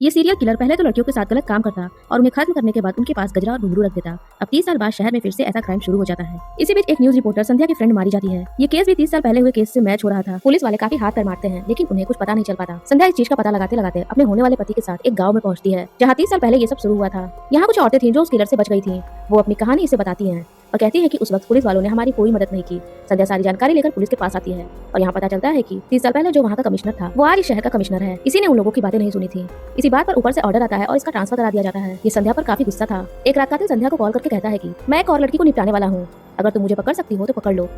ये serial killer पहले तो लड़कियों के साथ गलत काम करता और उन्हें खत्म करने के बाद उनके पास गजरा और घुंघरू रख देता। अब 30 साल बाद शहर में फिर से ऐसा क्राइम शुरू हो जाता है। इसी बीच एक न्यूज रिपोर्टर संध्या की फ्रेंड मारी जाती है। ये केस भी 30 साल पहले हुए केस से मैच हो रहा था। पुलिस वाले काफी हाथ पैर मारते हैं लेकिन उन्हें कुछ पता नहीं चल पाता। संध्या इस चीज का पता लगाते लगाते अपने होने वाले पति के साथ एक गाँव में पहुंचती है जहाँ 30 साल पहले ये सब शुरू हुआ था। यहाँ कुछ औरतें थी जो उस किलर से बच गई थी। वो अपनी कहानी इसे बताती है और कहती है कि उस वक्त पुलिस वालों ने हमारी कोई मदद नहीं की। संध्या सारी जानकारी लेकर पुलिस के पास आती है और यहाँ पता चलता है कि 30 साल पहले जो वहाँ का कमिश्नर था वो आज इस शहर का कमिश्नर है। इसी ने उन लोगों की बातें नहीं सुनी थी। इसी बात पर ऊपर से ऑर्डर आता है और इसका ट्रांसफर करा दिया जाता है। ये संध्या पर काफी गुस्सा था। एक रात कातिल संध्या को कॉल करके कहता है कि मैं एक और लड़की को निपटाने वाला हूँ, अगर तुम मुझे पकड़ सकती हो तो पकड़ लो।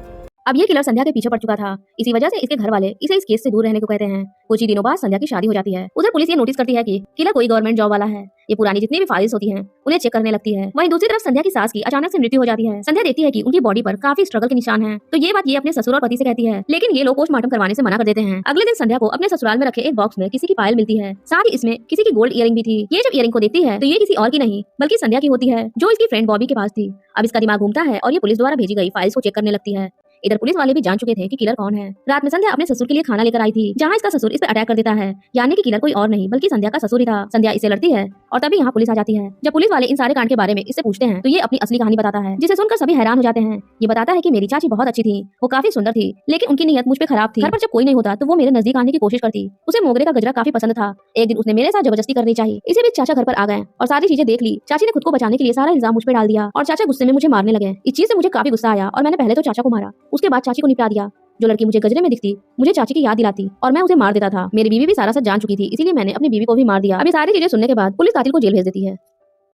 अब ये किलर संध्या के पीछे पड़ चुका था। इसी वजह से इसके घर वाले इसे इस केस से दूर रहने को कहते हैं। कुछ ही दिनों बाद संध्या की शादी हो जाती है। उधर पुलिस ये नोटिस करती है कि किलर कोई गवर्नमेंट जॉब वाला है। ये पुरानी जितनी भी फाइल्स होती हैं उन्हें चेक करने लगती है। वहीं दूसरी तरफ संध्या की सास की अचानक से मृत्यु हो जाती है। संध्या देखती है कि उनकी बॉडी पर काफी स्ट्रगल के निशान हैं। तो ये बात ये अपने ससुर और पति से कहती है लेकिन ये लोग पोस्टमार्टम करवाने से मना कर देते हैं। अगले दिन संध्या को अपने ससुराल में रखे एक बॉक्स में किसी की पायल मिलती है। साथ ही इसमें किसी की गोल्ड इयरिंग भी थी। ये जब इयरिंग को देखती है तो ये किसी और की नहीं बल्कि संध्या की होती है जो इसकी फ्रेंड बॉबी के पास थी। अब इसका दिमाग घूमता है और ये पुलिस द्वारा भेजी गई फाइल्स को चेक करने लगती है। इधर पुलिस वाले भी जान चुके थे कि किलर कौन है। रात में संध्या अपने ससुर के लिए खाना लेकर आई थी जहाँ इसका ससुर इस पर अटैक कर देता है। यानी कि किलर कोई और नहीं बल्कि संध्या का ससुर ही था। संध्या इसे लड़ती है और तभी यहाँ पुलिस आ जाती है। जब पुलिस वाले इन सारे कांड के बारे में इससे पूछते हैं तो ये अपनी असली कहानी बताता है जिसे सुनकर सभी हैरान हो जाते हैं। ये बताता है कि मेरी चाची बहुत अच्छी थी, वो काफी सुंदर थी लेकिन उनकी नीयत मुझ पे खराब थी। घर पर जब कोई नहीं होता तो वो मेरे नजदीक आने की कोशिश करती। उसे मोगरे का गजरा काफी पसंद था। एक दिन उसने मेरे साथ जबरदस्ती करनी चाहिए। इसी बीच चाचा घर पर आ गए और सारी चीजें देख ली। चाची ने खुद को बचाने के लिए सारा इल्जाम मुझ पे डाल दिया और चाचा गुस्से में मुझे मारने लगे। इस चीज से मुझे काफी गुस्सा आया और मैंने पहले तो चाचा को मारा, उसके बाद चाची को निपटा दिया। जो लड़की मुझे गजरे में दिखती मुझे चाची की याद दिलाती और मैं उसे मार देता था। मेरी बीवी भी सारा सच जान चुकी थी इसीलिए मैंने अपनी बीवी को भी मार दिया। अभी सारी चीजें सुनने के बाद पुलिस कातिल को जेल भेज देती है।